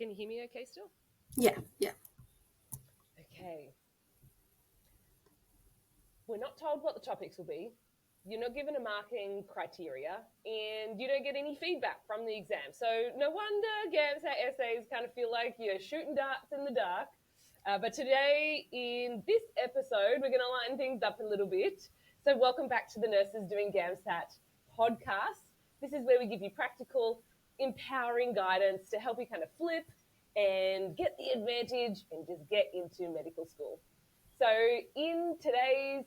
Can you hear me okay still? Yeah. Okay. We're not told what the topics will be. You're not given a marking criteria, and you don't get any feedback from the exam. So no wonder GAMSAT essays kind of feel like you're shooting darts in the dark. But today, in this episode, we're going to lighten things up a little bit. So welcome back to the Nurses Doing GAMSAT podcast. This is where we give you practical, empowering guidance to help you kind of flip and get the advantage and just get into medical school. So in today's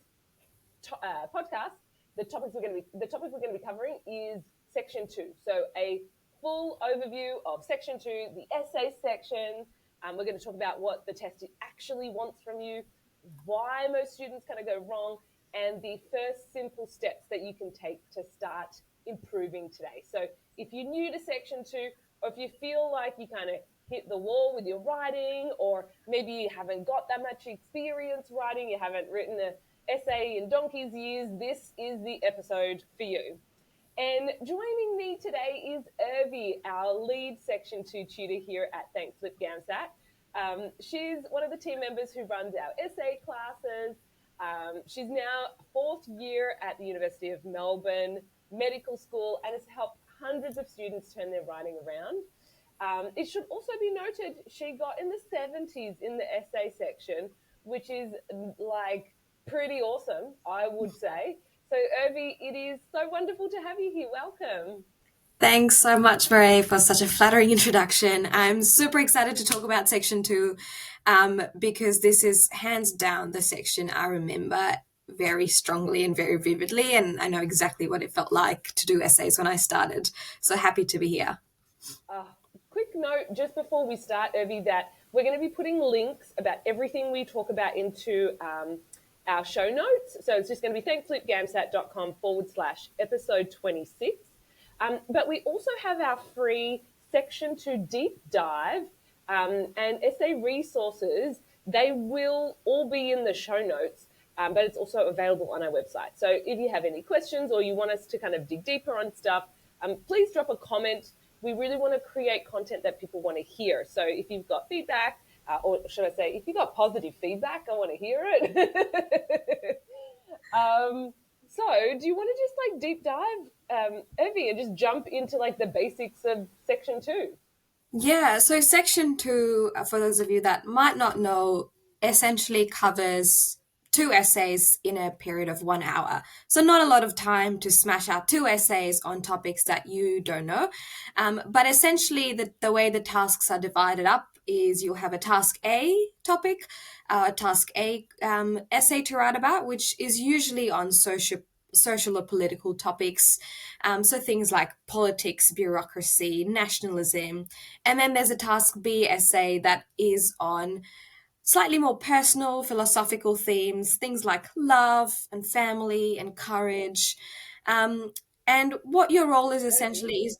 podcast, the topic we're going to be covering is Section 2. So a full overview of Section 2, the essay section. We're going to talk about what the test actually wants from you, why most students kind of go wrong, and the first simple steps that you can take to start improving today. So if you're new to Section 2, or if you feel like you kind of hit the wall with your writing, or maybe you haven't got that much experience writing, you haven't written an essay in donkey's years, this is the episode for you. And joining me today is Urvi, our lead Section 2 tutor here at Flip GAMSAT. She's one of the team members who runs our essay classes. She's now fourth year at the University of Melbourne Medical School and has helped hundreds of students turn their writing around. It should also be noted she got in the 70s in the essay section, which is like pretty awesome, I would say. So, Urvi, it is so wonderful to have you here. Welcome. Thanks so much, Mare, for such a flattering introduction. I'm super excited to talk about Section 2 because this is hands down the section I remember very strongly and very vividly, and I know exactly what it felt like to do essays when I started. So happy to be here. Quick note just before we start, Urvi, that we're going to be putting links about everything we talk about into our show notes. So it's just going to be thankfulipgamsat.com/episode 26. But we also have our free Section 2 deep dive and essay resources. They will all be in the show notes, but it's also available on our website. So if you have any questions or you want us to kind of dig deeper on stuff, please drop a comment. We really want to create content that people want to hear. So if you've got feedback, or should I say, if you've got positive feedback, I want to hear it. So do you want to just like deep dive, Evie, and just jump into like the basics of Section 2? Yeah, so Section 2, for those of you that might not know, essentially covers two essays in a period of 1 hour. So not a lot of time to smash out two essays on topics that you don't know. But essentially, the way the tasks are divided up is you'll have a task A topic, a task A essay to write about, which is usually on social or political topics. So things like politics, bureaucracy, nationalism. And then there's a task B essay that is on slightly more personal, philosophical themes, things like love and family and courage. Um, and what your role is essentially is,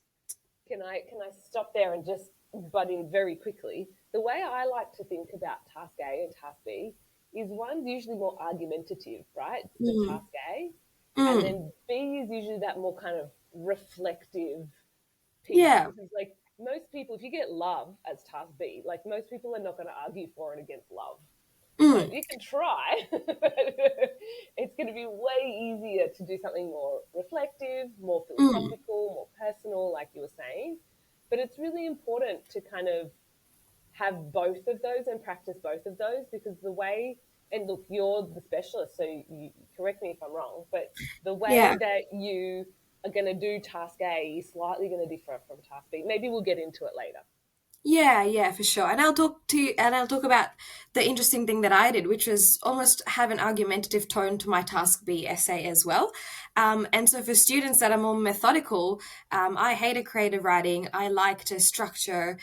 Can I stop there and just butt in very quickly? The way I like to think about task A and task B is one's usually more argumentative, right? The mm, task A, and mm, then B is usually that more kind of reflective piece. yeah, Because like most people, if you get love as task B, like most people are not going to argue for and against love. So mm, you can try, but it's going to be way easier to do something more reflective, more mm, philosophical, more personal, like you were saying. But it's really important to kind of have both of those and practice both of those, because the way, and look, you're the specialist, so you correct me if I'm wrong, but the way yeah. that you are going to do task A is slightly going to differ from task B. Maybe we'll get into it later. Yeah, for sure. And I'll talk about the interesting thing that I did, which was almost have an argumentative tone to my task B essay as well. And so for students that are more methodical, I hated creative writing. I liked a structure.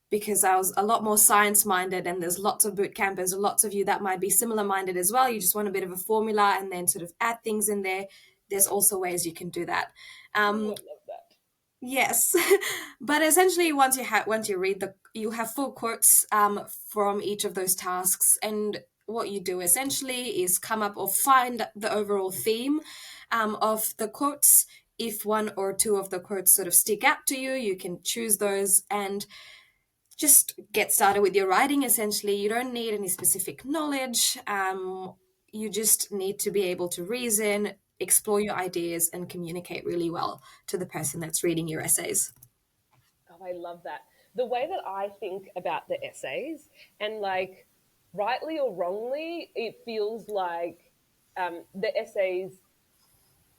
Because I was a lot more science minded, and there's lots of boot campers, lots of you that might be similar minded as well. You just want a bit of a formula and then sort of add things in there. There's also ways you can do that. Oh, Um, I love that. Yes, but essentially, once you read you have full quotes from each of those tasks, and what you do essentially is come up or find the overall theme of the quotes. If one or two of the quotes sort of stick out to you, you can choose those, and just get started with your writing. Essentially, you don't need any specific knowledge. You just need to be able to reason, explore your ideas, and communicate really well to the person that's reading your essays. Oh, I love that. The way that I think about the essays, and like, rightly or wrongly, it feels like the essays,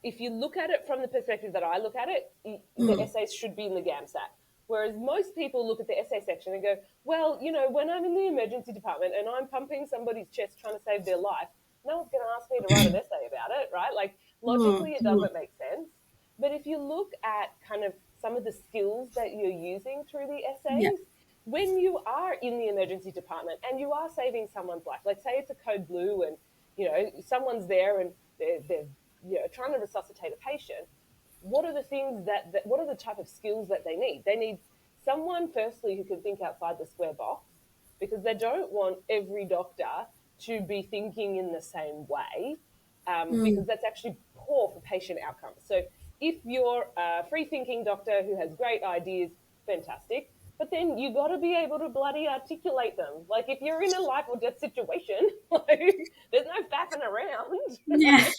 if you look at it from the perspective that I look at it, the Mm. essays should be in the GAMSAT. Whereas most people look at the essay section and go, well, you know, when I'm in the emergency department and I'm pumping somebody's chest trying to save their life, no one's going to ask me to write an essay about it, right? Like, Mm. logically, it Mm. doesn't make sense. But if you look at kind of some of the skills that you're using through the Yeah. essays, when you are in the emergency department and you are saving someone's life, like say it's a code blue and, you know, someone's there and they're you know, trying to resuscitate a patient, what are the things that what are the type of skills that they need? They need someone, firstly, who can think outside the square box, because they don't want every doctor to be thinking in the same way, because Mm. that's actually poor for patient outcomes. So if you're a free thinking doctor who has great ideas, fantastic. But then you got to be able to bloody articulate them. Like if you're in a life or death situation, like there's no faffing around. Yeah,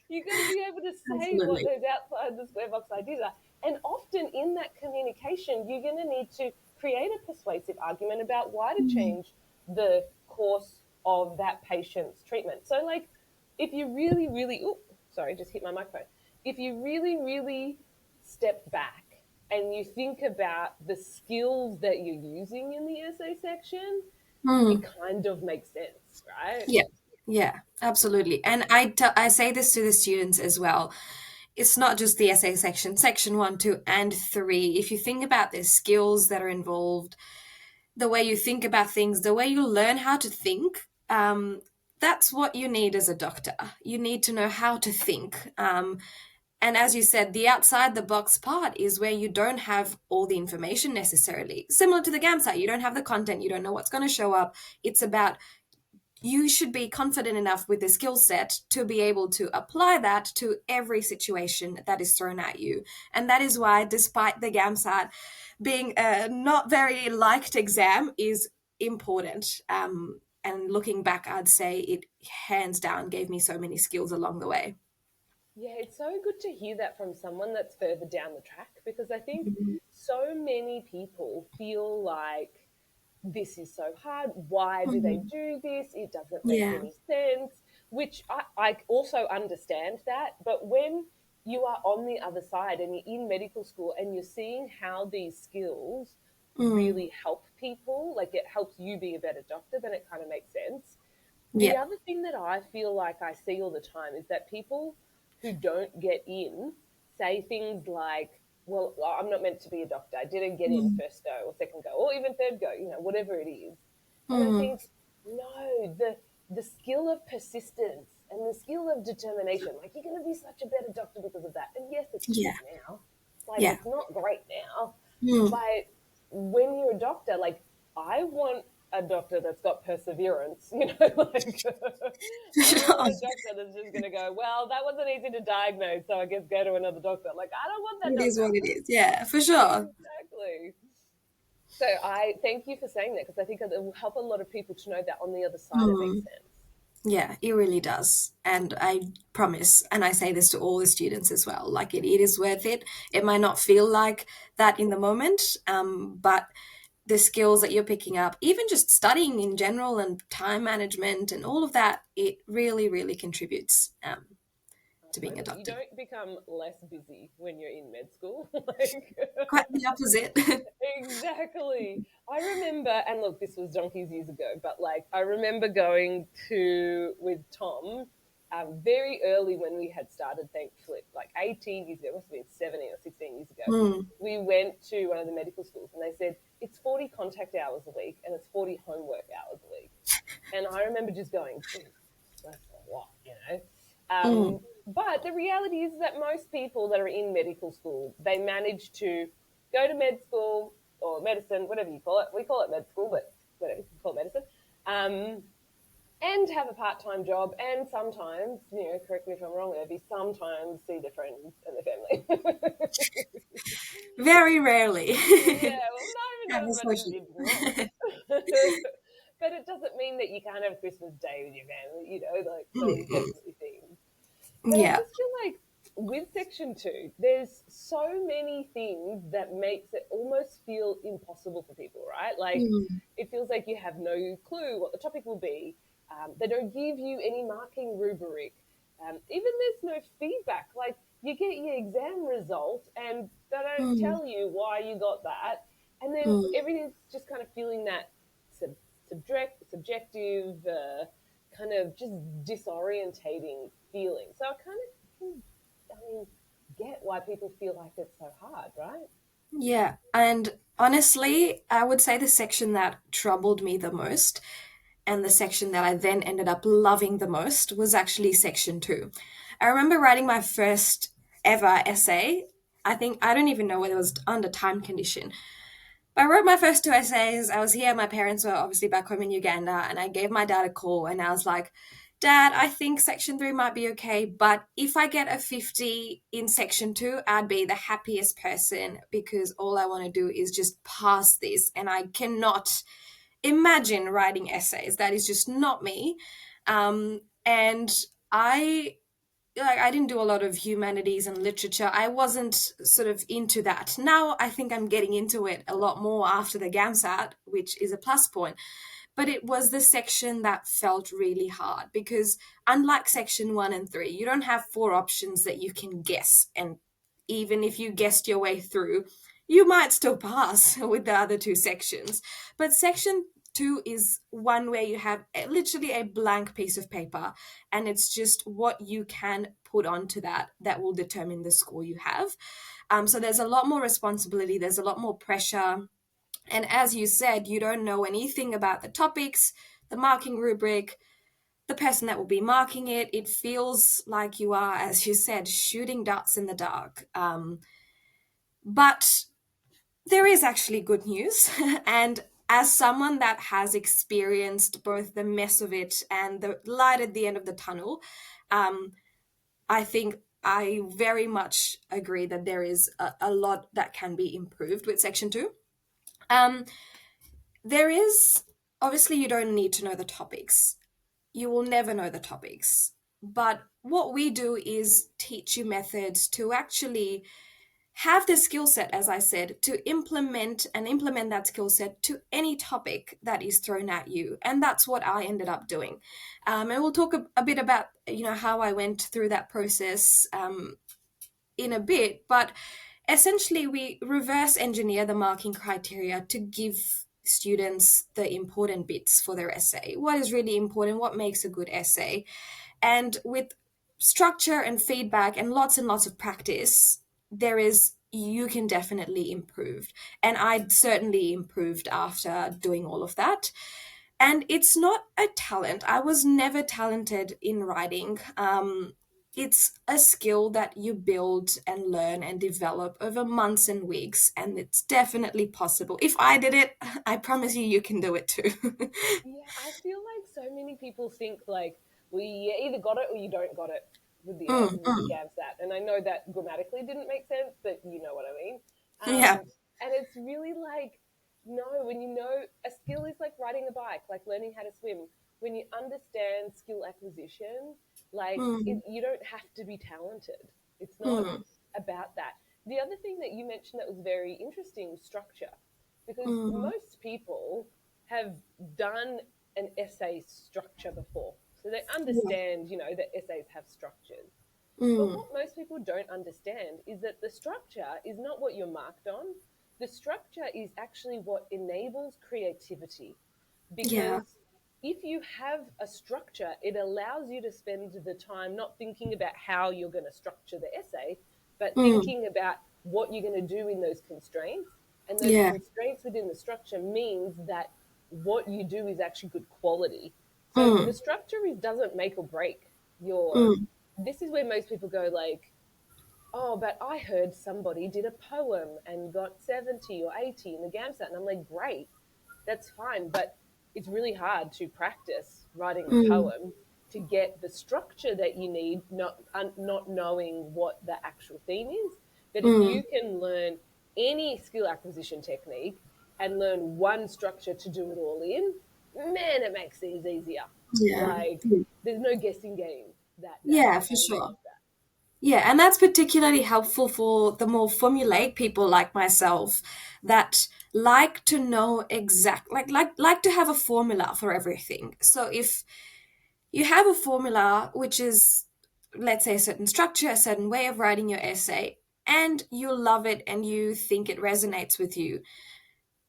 You got to be able to say what absolutely. those outside the square box ideas are. And often in that communication, you're going to need to create a persuasive argument about why to Mm. change the course of that patient's treatment. So, like, if you really, really, ooh, sorry, just hit my microphone. If you really, really step back and you think about the skills that you're using in the essay section, it Mm. kind of makes sense, right? Yeah, yeah, absolutely. And I say this to the students as well. It's not just the essay section, section 1, 2, and 3. If you think about the skills that are involved, the way you think about things, the way you learn how to think, that's what you need as a doctor. You need to know how to think. And as you said, the outside the box part is where you don't have all the information necessarily. Similar to the GAMSAT, you don't have the content, you don't know what's going to show up. It's about you should be confident enough with the skill set to be able to apply that to every situation that is thrown at you. And that is why, despite the GAMSAT being a not very liked exam, is important. And looking back, I'd say it hands down gave me so many skills along the way. Yeah, it's so good to hear that from someone that's further down the track, because I think Mhm. so many people feel like this is so hard. Why do they Mhm. do this? It doesn't make Yeah. any sense, which I also understand that. But when you are on the other side and you're in medical school and you're seeing how these skills Mm. really help people, like it helps you be a better doctor, then it kind of makes sense. The Yeah. other thing that I feel like I see all the time is that people who don't get in say things like, well, I'm not meant to be a doctor. I didn't get in Mm. first go or second go or even third go, you know, whatever it is. And I Mm. think, no, the skill of persistence and the skill of determination, like you're going to be such a better doctor because of that. And yes, it's shit Yeah. now. Like Yeah. it's not great now, Mm. but when you're a doctor, like I want a doctor that's got perseverance, you know, like I don't want a doctor that's just going to go, well, that wasn't easy to diagnose, so I guess go to another doctor. Like I don't want that It is doctor. what it is. Yeah, for sure. Exactly. So I thank you for saying that, because I think it will help a lot of people to know that on the other side it makes Mm. sense. Yeah, it really does. And I promise, and I say this to all the students as well, like it is worth it. It might not feel like that in the moment, but the skills that you're picking up, even just studying in general and time management and all of that, it really, really contributes to being a Totally. You doctor. don't become less busy when you're in med school. Like Quite the opposite. exactly. I remember, and look, this was donkeys years ago, but like I remember going to with Tom very early when we had started, thankfully, like 18 years ago, it must have been 17 or 16 years ago. Mm. We went to one of the medical schools and they said it's 40 contact hours a week and it's 40 homework hours a week. And I remember just going, that's a lot, you know. Mm. But the reality is that most people that are in medical school, they manage to go to med school or medicine, whatever you call it. We call it med school, but whatever you call it, medicine. Um, and have a part-time job, and sometimes, you know, correct me if I'm wrong, Urvi, sometimes see their friends and their family. Very rarely. Yeah, well, not don't That know as is much so as you'd want. cute. But it doesn't mean that you can't have Christmas Day with your family, like, so it's Mm, definitely themed. But I yeah. just feel like with section two, there's so many things that makes it almost feel impossible for people, right? Like Mm, it feels like you have no clue what the topic will be. They don't give you any marking rubric. Even there's no feedback. Like you get your exam result and they don't mm, tell you why you got that. And then mm. everything's just kind of feeling that subjective, kind of just disorientating feeling. So I kind of get why people feel like it's so hard, right? Yeah. And honestly, I would say the section that troubled me the most and the section that I then ended up loving the most was actually section two. I remember writing my first ever essay. I think I don't even know whether it was under time condition. I wrote my first two essays. I was here. My parents were obviously back home in Uganda, and I gave my dad a call and I was like, Dad, I think section three might be okay, but if I get a 50 in section two, I'd be the happiest person because all I want to do is just pass this. And I cannot imagine writing essays. That is just not me. And I didn't do a lot of humanities and literature. I wasn't sort of into that. Now I think I'm getting into it a lot more after the GAMSAT, which is a plus point. But it was the section that felt really hard because unlike section one and three, you don't have four options that you can guess. And even if you guessed your way through, you might still pass with the other two sections. But section two is one where you have literally a blank piece of paper and it's just what you can put onto that will determine the score you have. So there's a lot more responsibility, there's a lot more pressure, and as you said, you don't know anything about the topics, the marking rubric, the person that will be marking it. It feels like you are, as you said, shooting darts in the dark. But there is actually good news. And as someone that has experienced both the mess of it and the light at the end of the tunnel, um, I think I very much agree that there is a lot that can be improved with Section 2. Um, there is, obviously, you don't need to know the topics. You will never know the topics. But what we do is teach you methods to actually have the skill set, as I said, to implement that skill set to any topic that is thrown at you. And that's what I ended up doing. And we'll talk a bit about, how I went through that process in a bit. But essentially, we reverse engineer the marking criteria to give students the important bits for their essay. What is really important? What makes a good essay? And with structure and feedback and lots of practice, you can definitely improve. And I certainly improved after doing all of that. And it's not a talent. I was never talented in writing. It's a skill that you build and learn and develop over months and weeks, and it's definitely possible. If I did it, I promise you can do it too. Yeah, I feel like so many people think like we either got it or you don't got it Mm, with the mm, GAMSAT, and I know that grammatically didn't make sense, but you know what I mean. yeah. And it's really like no, when you know a skill is like riding a bike, like learning how to swim. When you understand skill acquisition, like Mm, you don't have to be talented. It's not mm, about that. The other thing that you mentioned that was very interesting was structure, because mm, most people have done an essay structure before. So they yeah. understand, that essays have structures. But Mm, what most people don't understand is that the structure is not what you're marked on. The structure is actually what enables creativity. yeah. Because if you have a structure, it allows you to spend the time not thinking about how you're going to structure the essay, but Mm, thinking about what you're going to do in those constraints. And those yeah. constraints within the structure means that what you do is actually good quality. So the Mm, structure doesn't make or break your. mm, This is where most people go like, oh, but I heard somebody did a poem and got 70 or 80 in the GAMSAT. And I'm like, great, that's fine. But it's really hard to practice writing a mm, poem to get the structure that you need, not knowing what the actual theme is. But if mm, you can learn any skill acquisition technique and learn one structure to do it all in, man, it makes things easier. Yeah. Like there's no guessing game that Yeah, for accompanies sure. that. Yeah, and that's particularly helpful for the more formulaic people like myself that like to know like to have a formula for everything. So if you have a formula which is, let's say, a certain structure, a certain way of writing your essay, and you love it and you think it resonates with you,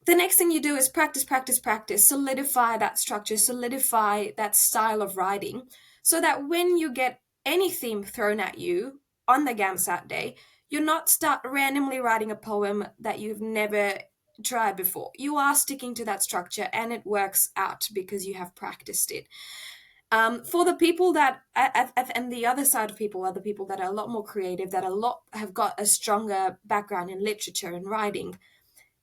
the next thing you do is practice, practice, practice, solidify that structure, solidify that style of writing, so that when you get any theme thrown at you on the GAMSAT day, you're not start randomly writing a poem that you've never tried before. You are sticking to that structure and it works out because you have practiced it. For the people that, and the other side of people are the people that are a lot more creative, that have got a stronger background in literature and writing,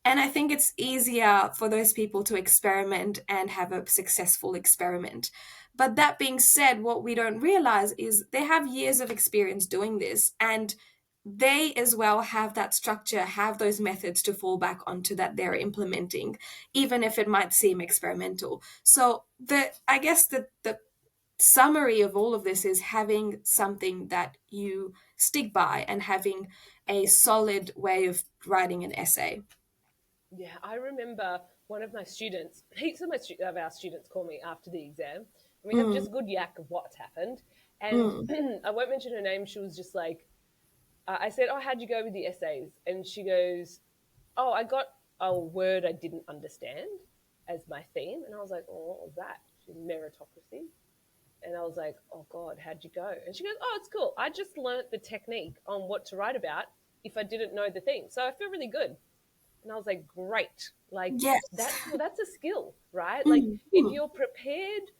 and I think it's easier for those people to experiment and have a successful experiment. But that being said, what we don't realize is they have years of experience doing this, and they as well have that structure, have those methods to fall back onto that they're implementing, even if it might seem experimental. So I guess the summary of all of this is having something that you stick by and having a solid way of writing an essay. Yeah, I remember one of my students, heaps of, of our students call me after the exam, and we have Mm, just good yak of what's happened. And mm. I won't mention her name. She was just like, I said, "Oh, how'd you go with the essays?" And she goes, "Oh, I got a word I didn't understand as my theme." And I was like, "Oh, what was that?" She said, "Meritocracy." And I was like, "Oh God, how'd you go?" And she goes, "Oh, it's cool. I just learnt the technique on what to write about if I didn't know the thing. So I feel really good." And I was like, "Great. Like Yes. that's a skill, right? Like Mm, if mm, you're prepared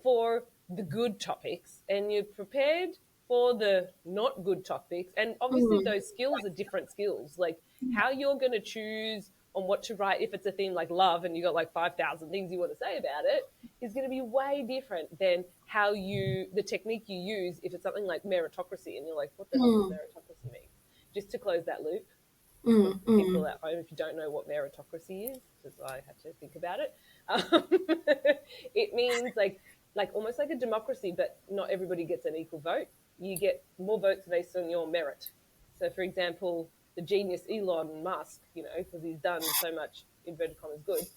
for the good topics and you're prepared for the not good topics, and obviously mm, those skills are different skills. Like how you're going to choose on what to write if it's a theme like love and you got like 5,000 things you want to say about it is going to be way different than how the technique you use if it's something like meritocracy and you're like, what the hell does mm, meritocracy mean? Just to close that loop for mm, people mm. at home, if you don't know what meritocracy is, because I had to think about it, it means like almost like a democracy, but not everybody gets an equal vote. You get more votes based on your merit. So, for example, the genius Elon Musk, because he's done so much inverted commas good,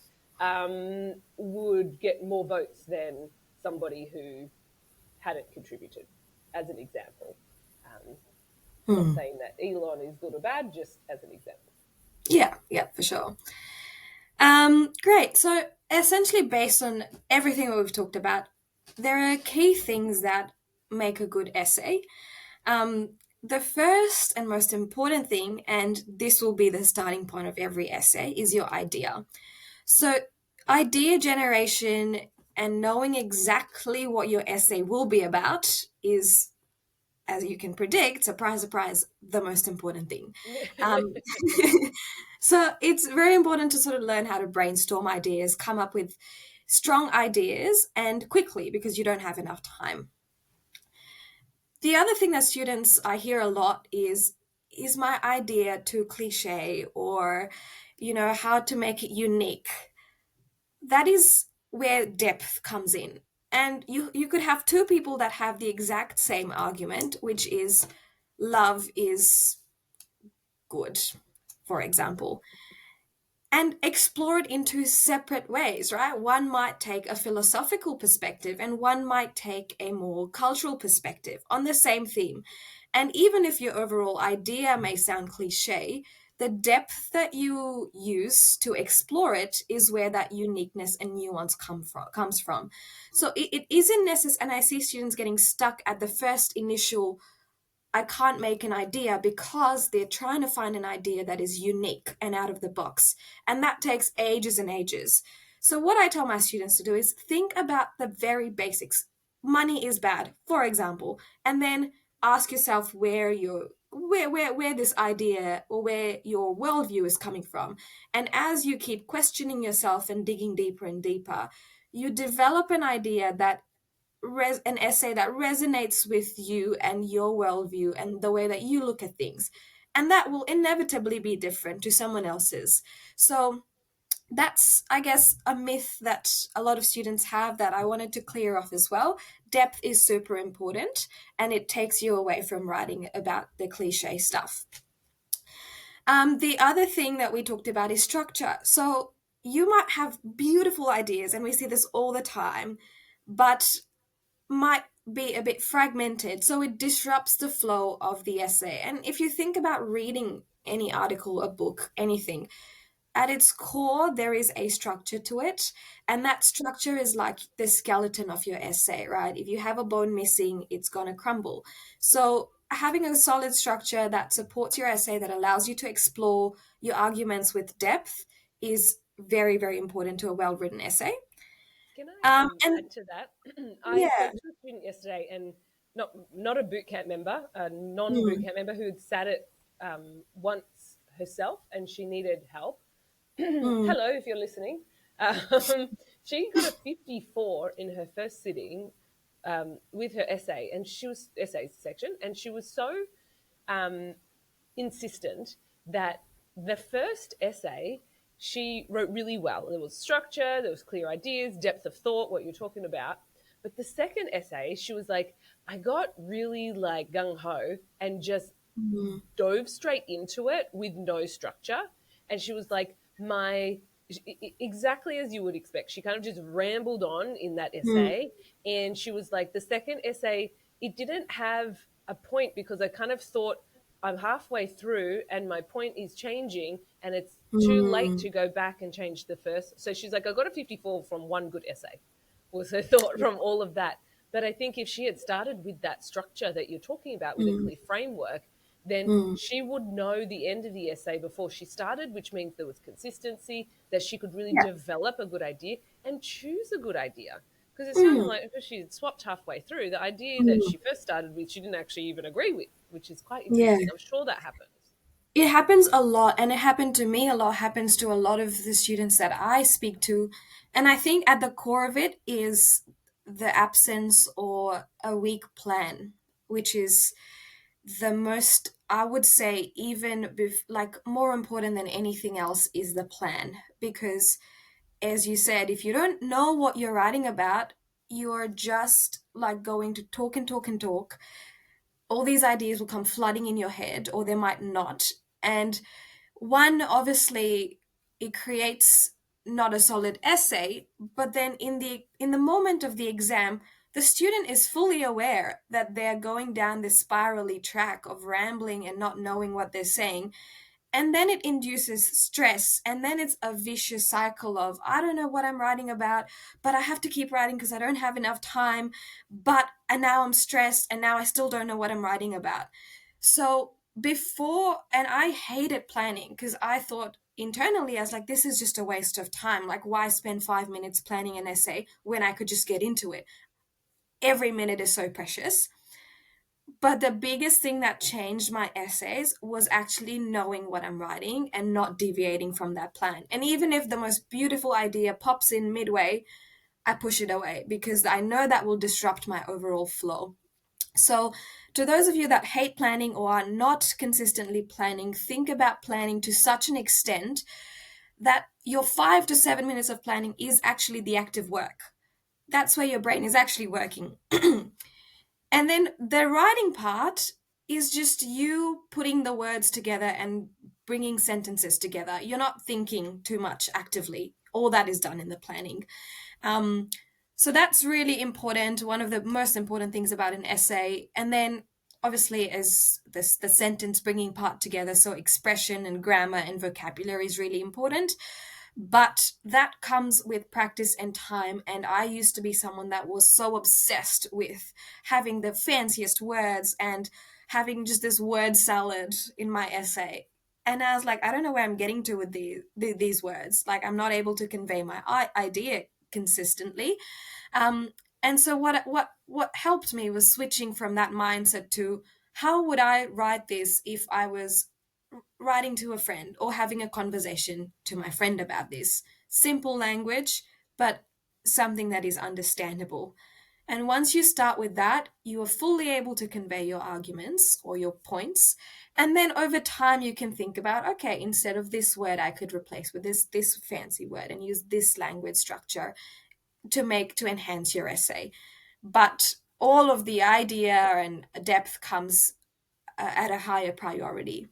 would get more votes than somebody who hadn't contributed, as an example. Not Hmm. saying that Elon is good or bad, just as an example. Yeah, yeah, for sure. Great. So essentially, based on everything that we've talked about, there are key things that make a good essay. The first and most important thing, and this will be the starting point of every essay, is your idea. So, idea generation and knowing exactly what your essay will be about is, as you can predict, surprise, surprise, the most important thing. Um, so it's very important to sort of learn how to brainstorm ideas, come up with strong ideas, and quickly because you don't have enough time. The other thing that students I hear a lot is my idea too cliche, or how to make it unique? That is where depth comes in. And you could have two people that have the exact same argument, which is love is good, for example, and explore it into separate ways, right? One might take a philosophical perspective and one might take a more cultural perspective on the same theme. And even if your overall idea may sound cliche, the depth that you use to explore it is where that uniqueness and nuance comes from. So it isn't necessary, and I see students getting stuck at the first initial I can't make an idea because they're trying to find an idea that is unique and out of the box. And that takes ages and ages. So, what I tell my students to do is think about the very basics. Money is bad, for example, and then ask yourself where this idea or where your worldview is coming from. And as you keep questioning yourself and digging deeper and deeper, you develop an idea that an essay that resonates with you and your worldview and the way that you look at things. And that will inevitably be different to someone else's. So That's, I guess, a myth that a lot of students have that I wanted to clear off as well. Depth is super important and it takes you away from writing about the cliche stuff. The other thing that we talked about is structure. So you might have beautiful ideas, and we see this all the time, but might be a bit fragmented. So it disrupts the flow of the essay. And if you think about reading any article, a book, anything, at its core, there is a structure to it. And that structure is like the skeleton of your essay, right? If you have a bone missing, it's going to crumble. So, having a solid structure that supports your essay, that allows you to explore your arguments with depth, is very, very important to a well written essay. Can I And add to that? I yeah. spoke to a student yesterday, and not a boot camp member, a non boot Mm, camp member who had sat it once herself, and she needed help. mm, Hello, if you're listening. Um, she got a 54 in her first sitting with her essay, and she was essays section, and she was so um, insistent that the first essay she wrote really well. There was structure, there was clear ideas, depth of thought, what you're talking about. But the second essay, she was like, I got really like gung ho and just mm, dove straight into it with no structure. And she was like, exactly as you would expect. She kind of just rambled on in that mm, essay. And she was like, the second essay, it didn't have a point because I kind of thought I'm halfway through and my point is changing and it's too late mm. to go back and change the first. So she's like, I got a 54 from one good essay, was her thought from all of that. But I think if she had started with that structure that you're talking about, with a Mm, clear framework, then mm. she would know the end of the essay before she started, which means there was consistency, that she could really Yeah. develop a good idea and choose a good idea. Because it sounded Mm, like if she had swapped halfway through, the idea that mm. she first started with, she didn't actually even agree with, which is quite Yeah. interesting. I'm sure that happens. It happens a lot, and it happened to me a lot, happens to a lot of the students that I speak to. And I think at the core of it is the absence or a weak plan, which is the most, I would say, even like more important than anything else is the plan. Because, as you said, if you don't know what you're writing about, you are just like going to talk and talk and talk. All these ideas will come flooding in your head, or they might not. And one, obviously, it creates not a solid essay, but then in the moment of the exam, the student is fully aware that they're going down this spirally track of rambling and not knowing what they're saying, and then it induces stress, and then it's a vicious cycle of, I don't know what I'm writing about, but I have to keep writing because I don't have enough time, but and now I'm stressed, and now I still don't know what I'm writing about. So before, and I hated planning because I thought internally, I was like, this is just a waste of time. Like, why spend 5 minutes planning an essay when I could just get into it? Every minute is so precious. But the biggest thing that changed my essays was actually knowing what I'm writing and not deviating from that plan. And even if the most beautiful idea pops in midway, I push it away because I know that will disrupt my overall flow. So, to those of you that hate planning or are not consistently planning, think about planning to such an extent that your 5 to 7 minutes of planning is actually the active work. That's where your brain is actually working. And then the writing part is just you putting the words together and bringing sentences together. You're not thinking too much actively. All that is done in the planning. Um, so that's really important. One of the most important things about an essay. And then obviously is this the sentence bringing part together. So expression and grammar and vocabulary is really important, but that comes with practice and time. And I used to be someone that was so obsessed with having the fanciest words and having just this word salad in my essay. And I was like, I don't know where I'm getting to with these words. Like, I'm not able to convey my idea consistently. Um, and so what helped me was switching from that mindset to, how would I write this if I was writing to a friend or having a conversation to my friend about this? Simple language, but something that is understandable. And once you start with that, you are fully able to convey your arguments or your points. And then over time, you can think about, okay, instead of this word, I could replace with this fancy word and use this language structure to enhance your essay. But all of the idea and depth comes at a higher priority.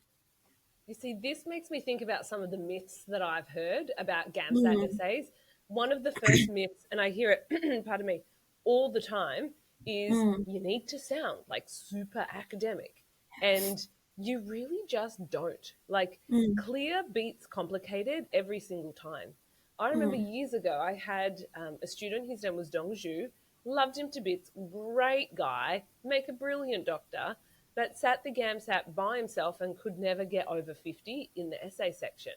You see, this makes me think about some of the myths that I've heard about GAMSAT Mm, essays. One of the first myths, and I hear it, pardon me, all the time, is mm, you need to sound like super academic. And you really just don't. Like, mm, clear beats complicated every single time. I remember mm, years ago, I had a student, his name was Dongju, loved him to bits, great guy, make a brilliant doctor, but sat the GAMSAT by himself and could never get over 50 in the essay section.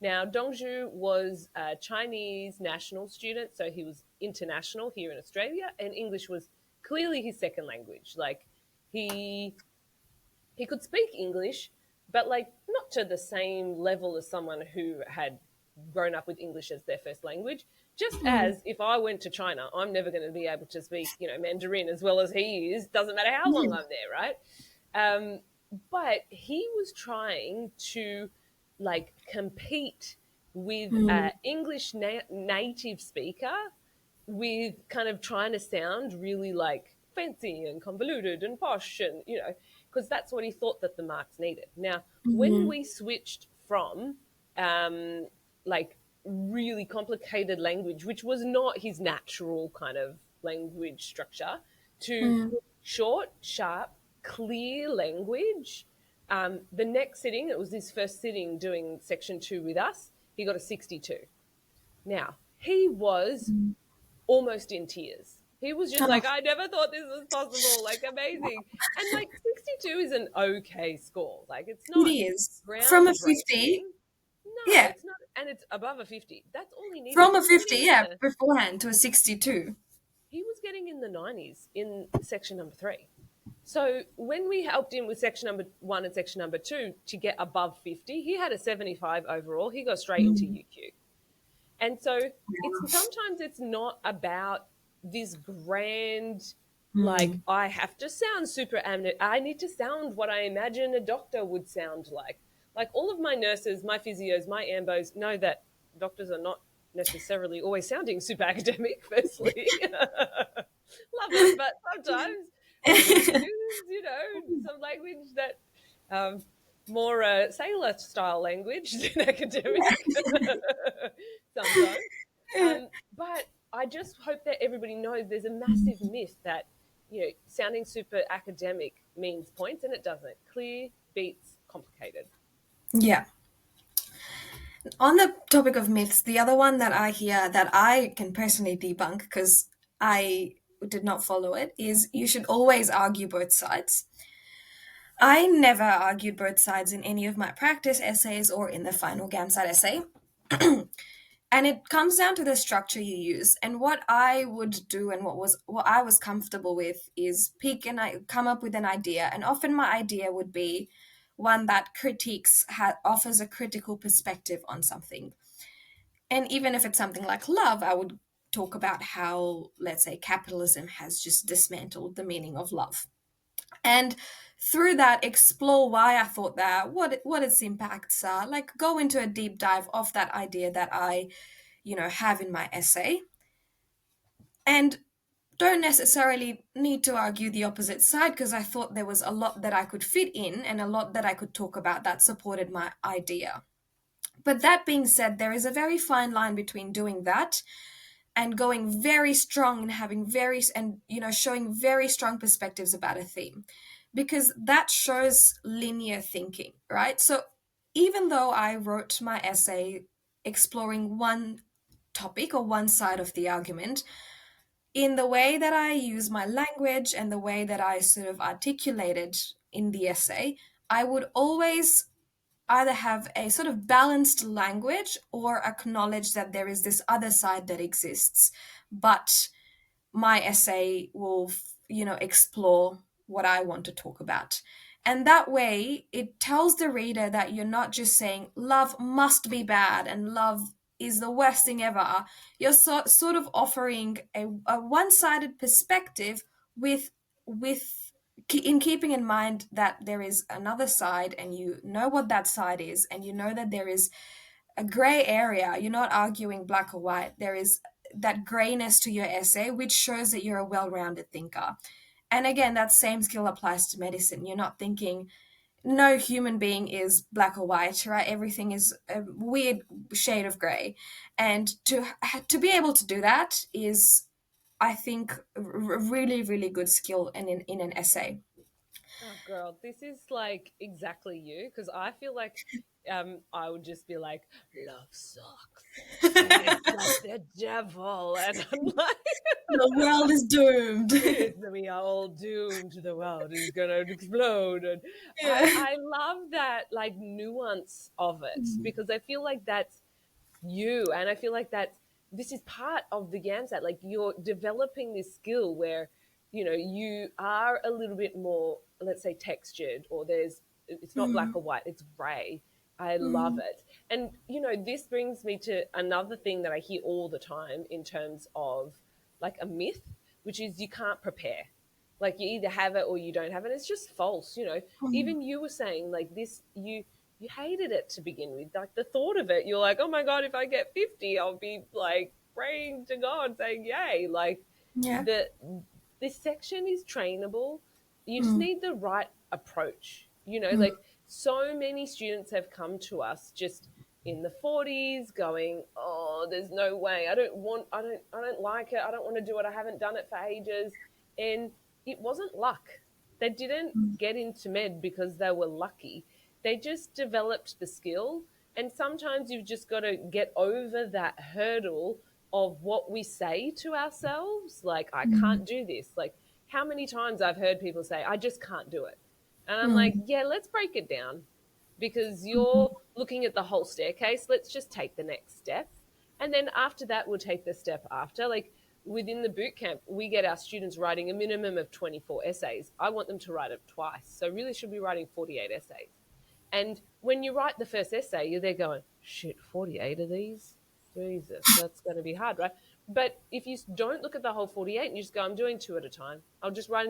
Now, Dongju was a Chinese national student, so he was international here in Australia, and English was clearly his second language. Like, he he could speak English, but like not to the same level as someone who had grown up with English as their first language. Just mm, as if I went to China, I'm never going to be able to speak, Mandarin as well as he is. Doesn't matter how long mm, I'm there, right? Um, but he was trying to like compete with mm, English native speaker with kind of trying to sound really like fancy and convoluted and posh and because that's what he thought that the marks needed. Now when mm, we switched from um, like really complicated language, which was not his natural kind of language structure, to mm. short, sharp, clear language, the next sitting, it was his first sitting doing section 2 with us, he got a 62. Now he was almost in tears. He was just Oh, like, I never thought this was possible. Like, amazing. And like 62 is an okay score. Like, it's it not is. From a 50, groundbreaking. No, yeah. it's not. And it's above a 50. That's all he needed. From He a was 50, getting in yeah, the beforehand to a 62. he was getting in the 90s in section number 3. So when we helped him with section number 1 and section number 2 to get above 50, he had a 75 overall. He got straight into Mm, UQ. And so it's sometimes it's not about this grand, like mm, I have to sound super eminent. I need to sound what I imagine a doctor would sound like. Like all of my nurses, my physios, my ambos know that doctors are not necessarily always sounding super academic, firstly. Love them, but sometimes we need to use, some language that um, more sailor style language than academic sometimes. But I just hope that everybody knows there's a massive myth that sounding super academic means points, and it doesn't. Clear beats complicated. yeah. On the topic of myths, the other one that I hear that I can personally debunk because I did not follow it is you should always argue both sides. I never argued both sides in any of my practice essays or in the final GAMSAT essay. And it comes down to the structure you use. And what I would do and what I was comfortable with is pick and I come up with an idea. And often my idea would be one that offers a critical perspective on something. And even if it's something like love, I would talk about how, let's say, capitalism has just dismantled the meaning of love. And through that, explore why I thought that, what its impacts are, like go into a deep dive of that idea that I, have in my essay. And don't necessarily need to argue the opposite side because I thought there was a lot that I could fit in and a lot that I could talk about that supported my idea. But that being said, there is a very fine line between doing that and going very strong and having showing very strong perspectives about a theme because that shows linear thinking, right? So even though I wrote my essay exploring one topic or one side of the argument, in the way that I use my language and the way that I sort of articulated in the essay, I would always either have a sort of balanced language or acknowledge that there is this other side that exists. But my essay will, explore what I want to talk about. And that way, it tells the reader that you're not just saying love must be bad and love is the worst thing ever. You're sort of offering a one-sided perspective with in keeping in mind that there is another side, and you know what that side is, and you know that there is a gray area. You're not arguing black or white. There is that grayness to your essay, which shows that you're a well-rounded thinker. And again, that same skill applies to medicine. You're not thinking no human being is black or white, right? Everything is a weird shade of gray. And to be able to do that is, I think, a really, really good skill in an essay. Oh, girl, this is like exactly you, because I feel like I would just be like, love sucks and it's of the devil. And I'm like, The world is doomed. we are all doomed. The world is going to explode. And Yeah. I love that like nuance of it, because I feel like that's you. And I feel like this is part of the GAMSAT. Like you're developing this skill where, you are a little bit more, let's say, textured, or it's not black or white, it's gray. I love it. And, this brings me to another thing that I hear all the time in terms of like a myth, which is you can't prepare. Like you either have it or you don't have it. It's just false. Even you were saying like this, you hated it to begin with. Like the thought of it, you're like, oh my God, if I get 50, I'll be like praying to God saying, yay. Like Yeah. the this section is trainable. You just Mm. need the right approach. Like so many students have come to us just in the 40s going, oh, there's no way. I don't like it. I don't want to do it. I haven't done it for ages. And it wasn't luck. They didn't get into med because they were lucky. They just developed the skill. And sometimes you've just got to get over that hurdle of what we say to ourselves. Like, I can't do this. Like, how many times I've heard people say, I just can't do it. And I'm like, yeah, let's break it down, because you're looking at the whole staircase. Let's just take the next step. And then after that, we'll take the step after. Like within the boot camp, we get our students writing a minimum of 24 essays. I want them to write it twice. So really should be writing 48 essays. And when you write the first essay, you're there going, shit, 48 of these? Jesus, that's going to be hard, right? But if you don't look at the whole 48 and you just go, I'm doing 2 at a time, I'll just write,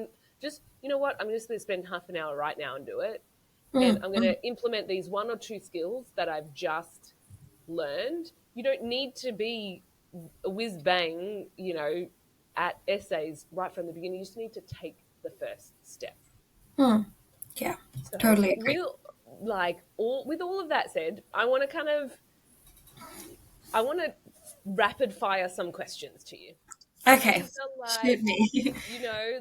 you know what? I'm just going to spend half an hour right now and do it. And I'm going to implement these 1 or 2 skills that I've just learned. You don't need to be a whiz bang, at essays right from the beginning. You just need to take the first step. Yeah, So totally agree. we'll with all of that said, I want to rapid fire some questions to you. And Okay, these are shoot like, me.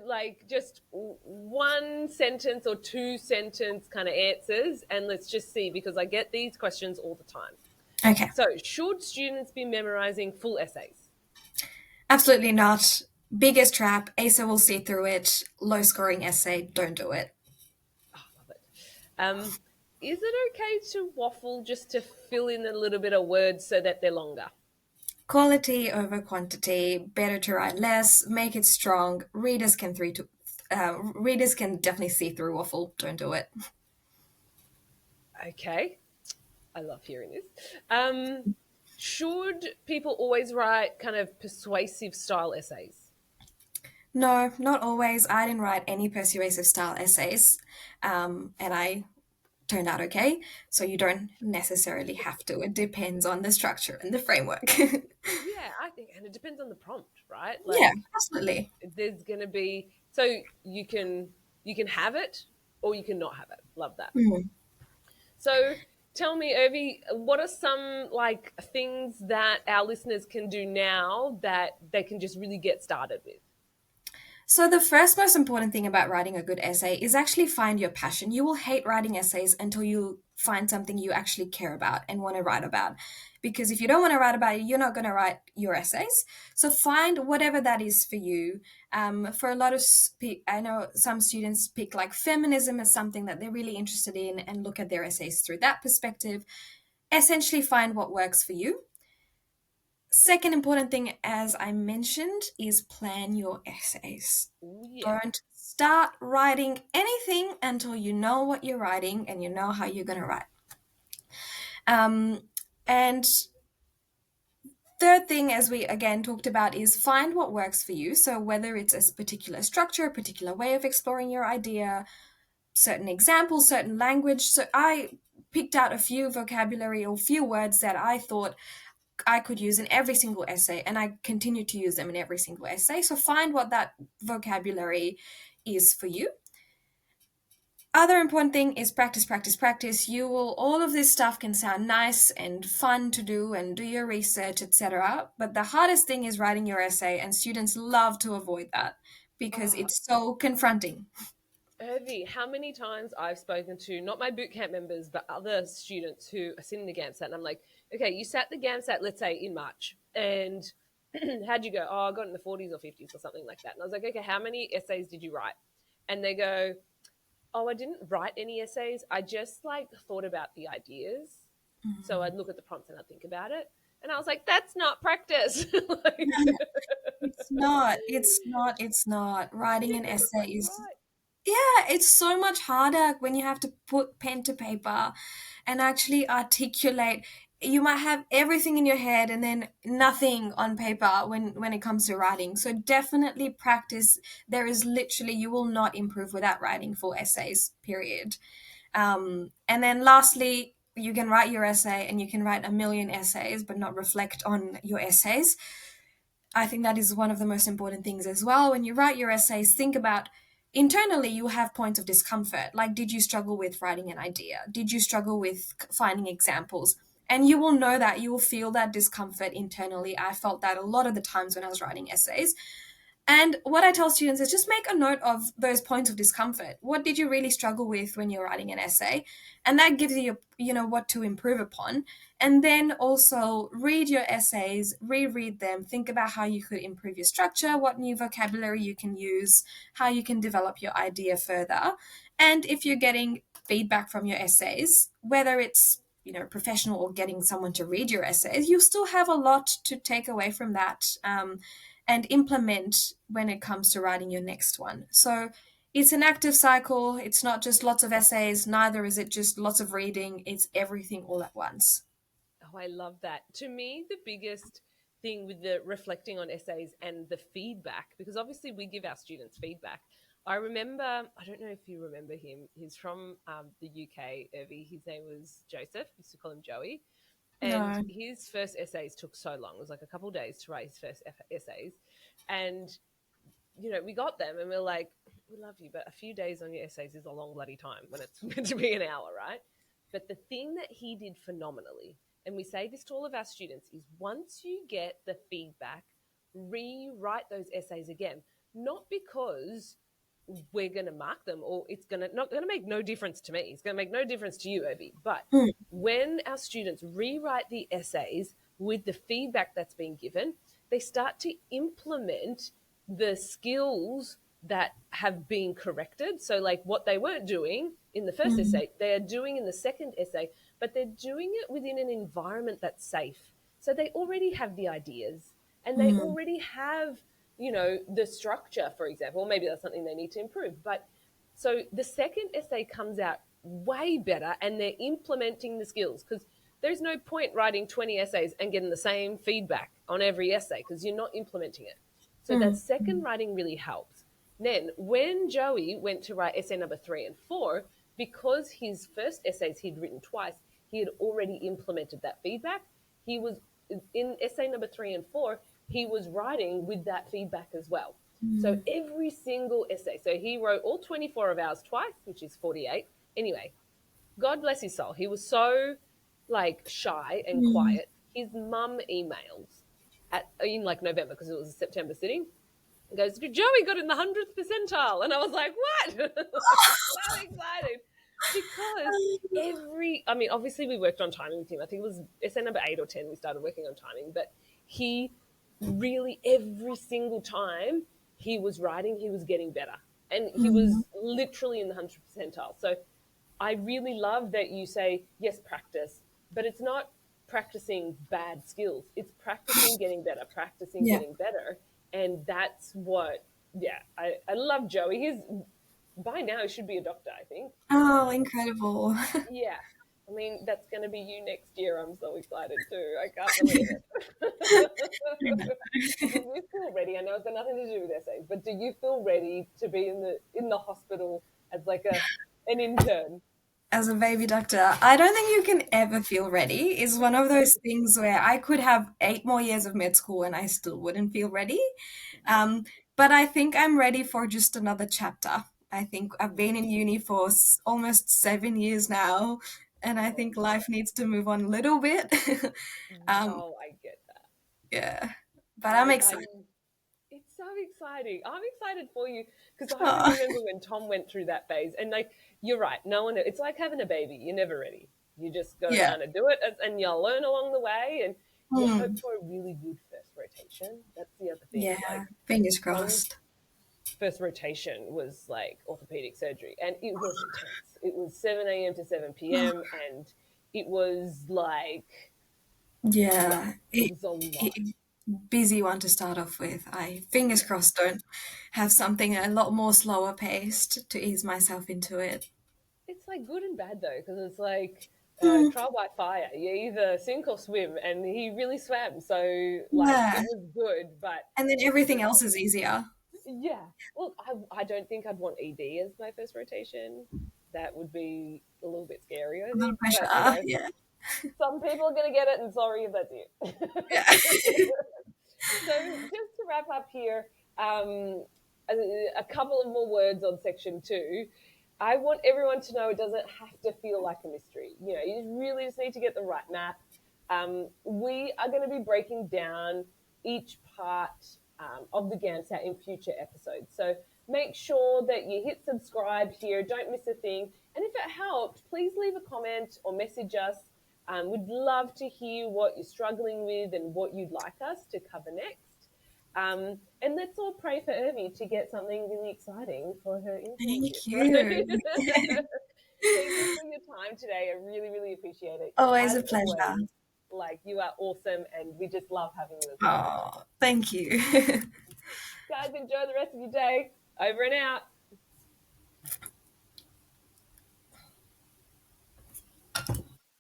like just 1 sentence or 2 sentence kind of answers. And let's just see, because I get these questions all the time. Okay, So, should students be memorizing full essays? absolutely not. Biggest trap. ASA will see through it. Low scoring essay. Don't do it. Oh, love it. Is it okay to waffle just to fill in a little bit of words so that they're longer? Quality over quantity. Better to write less. Make it strong. Readers can definitely see through waffle. Don't do it. Okay. I love hearing this. Should people always write kind of persuasive style essays? No, not always. I didn't write any persuasive style essays, and I turned out okay. So you don't necessarily have to. It depends on the structure and the framework. Yeah, I think, and it depends on the prompt, right? Yeah, Like, absolutely. there's going to be, so you can have it or you can not have it. Love that. Mhm. So tell me, Urvi, what are some like things that our listeners can do now that they can just really get started with? So, the first most important thing about writing a good essay is actually find your passion. You will hate writing essays until you find something you actually care about and want to write about. Because if you don't want to write about it, you're not going to write your essays. So, find whatever that is for you. For a lot of, I know some students pick like feminism as something that they're really interested in and look at their essays through that perspective. Essentially, find what works for you. Second important thing, as I mentioned, is plan your essays. Oh, yeah. Don't start writing anything until you know what you're writing and you know how you're going to write. And third thing, as we again talked about, is find what works for you. So whether it's a particular structure, a particular way of exploring your idea, certain examples, certain language. So I picked out a few vocabulary or few words that I thought I could use in every single essay, and I continue to use them in every single essay. So find what that vocabulary is for you. Other important thing is practice, practice, practice. All of this stuff can sound nice and fun to do and do your research, etc. But the hardest thing is writing your essay, and students love to avoid that because Oh, it's so confronting. Urvi, how many times I've spoken to not my bootcamp members, but other students who are sitting the GAMSAT, and I'm like, okay, you sat the GAMSAT, let's say in March, and how'd you go? Oh, I got in the 40s or 50s or something like that. And I was like, okay, how many essays did you write? And they go, oh, I didn't write any essays. I just like thought about the ideas. So I'd look at the prompts and I'd think about it. And I was like, that's not practice. Like, It's not. It's not. It's not. Writing you're an never essay going to is, write. yeah, it's so much harder when you have to put pen to paper and actually articulate. You might have everything in your head and then nothing on paper when it comes to writing. So definitely practice. There is literally, you will not improve without writing full essays, period. And then lastly, you can write your essay and you can write a million essays, but not reflect on your essays. I think that is one of the most important things as well. When you write your essays, think about internally, you have points of discomfort. Like, did you struggle with writing an idea? Did you struggle with finding examples? And you will know that, you will feel that discomfort internally. I felt that a lot of the times when I was writing essays. And what I tell students is just make a note of those points of discomfort. What did you really struggle with when you're writing an essay? And that gives you, what to improve upon. And then also read your essays, reread them, think about how you could improve your structure, what new vocabulary you can use, how you can develop your idea further. And if you're getting feedback from your essays, whether it's professional or getting someone to read your essays, you still have a lot to take away from that. And implement when it comes to writing your next one. So it's an active cycle. It's not just lots of essays, neither is it just lots of reading. It's everything all at once. Oh, I love that. To me, the biggest thing with the reflecting on essays and the feedback, because obviously we give our students feedback. I remember, I don't know if you remember him, he's from the UK, Urvi. His name was Joseph, we used to call him Joey. And No. his first essays took so long. It was like a couple of days to write his first essays. And, we got them and we are like, we love you, but a few days on your essays is a long bloody time when it's meant to be an hour, right? But the thing that he did phenomenally, and we say this to all of our students, is once you get the feedback, rewrite those essays again. Not because we're going to mark them or it's not going to make no difference to me. It's going to make no difference to you, Urvi. But when our students rewrite the essays with the feedback that's been given, they start to implement the skills that have been corrected. So like what they weren't doing in the first essay, they are doing in the second essay, but they're doing it within an environment that's safe. So they already have the ideas and they already have, the structure, for example. Or maybe that's something they need to improve. But so the second essay comes out way better and they're implementing the skills, because there's no point writing 20 essays and getting the same feedback on every essay because you're not implementing it. So that second writing really helps. Then when Joey went to write essay number 3 and 4, because his first essays he'd written twice, he had already implemented that feedback. He was in essay number 3 and 4, he was writing with that feedback as well. So every single essay, so he wrote all 24 of ours twice, which is 48. Anyway, God bless his soul. He was so shy and quiet. His mum emails in November, because it was a September sitting, and goes, Joey got in the 100th percentile. And I was like, what? So excited. Because obviously we worked on timing with him. I think it was essay number 8 or 10 we started working on timing, but he really, every single time he was writing, he was getting better. And he was literally in the 100th percentile. So I really love that you say, yes, practice, but it's not practicing bad skills. It's practicing getting better, practicing Yeah. getting better. And that's what, I love Joey. By now he should be a doctor, I think. Oh, incredible. Yeah. I mean, that's going to be you next year. I'm so excited too. I can't believe it. Do you feel ready? I know it's got nothing to do with essays, but do you feel ready to be in the hospital as like an intern? As a baby doctor, I don't think you can ever feel ready. It's one of those things where I could have 8 more years of med school and I still wouldn't feel ready. Yeah. Um, but I think I'm ready for just another chapter. I think I've been in uni for almost 7 years now, and I Oh, think life needs to move on a little bit. um, oh, I get that. yeah, but I'm I excited. It's so exciting. I'm excited for you because I Oh, really remember when Tom went through that phase. And like, you're right. No one. It's like having a baby. You're never ready. You just got to yeah. kind of do it, and you'll learn along the way. And you hope Hmm. for a really good first rotation. That's the other thing. Like Yeah, fingers Tom's crossed. first rotation was like orthopedic surgery, and it was intense. It was 7 a.m. to 7 p.m. and it was like, yeah, Yeah, it was a lot. busy one to start off with. I fingers Yeah. crossed don't have something a lot more slower paced to ease myself into it. It's like good and bad though, because it's like Mm, trial by fire. You either sink or swim, and he really swam, so like it yeah, was good. But and then it everything was, else is easier. yeah. Well, I don't think I'd want ED as my first rotation. That would be a little bit scary, I A lot of think. pressure. But you know, Yeah, some people are gonna get it, and sorry if that's yeah. you. So just to wrap up here, a, a couple of more words on section two. I want everyone to know it doesn't have to feel like a mystery. You know, you really just need to get the right map. We are going to be breaking down each part of the GAMSAT in future episodes. So make sure that you hit subscribe here. Don't miss a thing. And if it helped, please leave a comment or message us. We'd love to hear what you're struggling with and what you'd like us to cover next. And let's all pray for Urvi to get something really exciting for her internship, Thank right? you. Thank you for your time today. I really, really appreciate it. Always As a pleasure. always, like you are awesome, and we just love having you as a guest. Oh, thank you. Guys, enjoy the rest of your day. Over and out.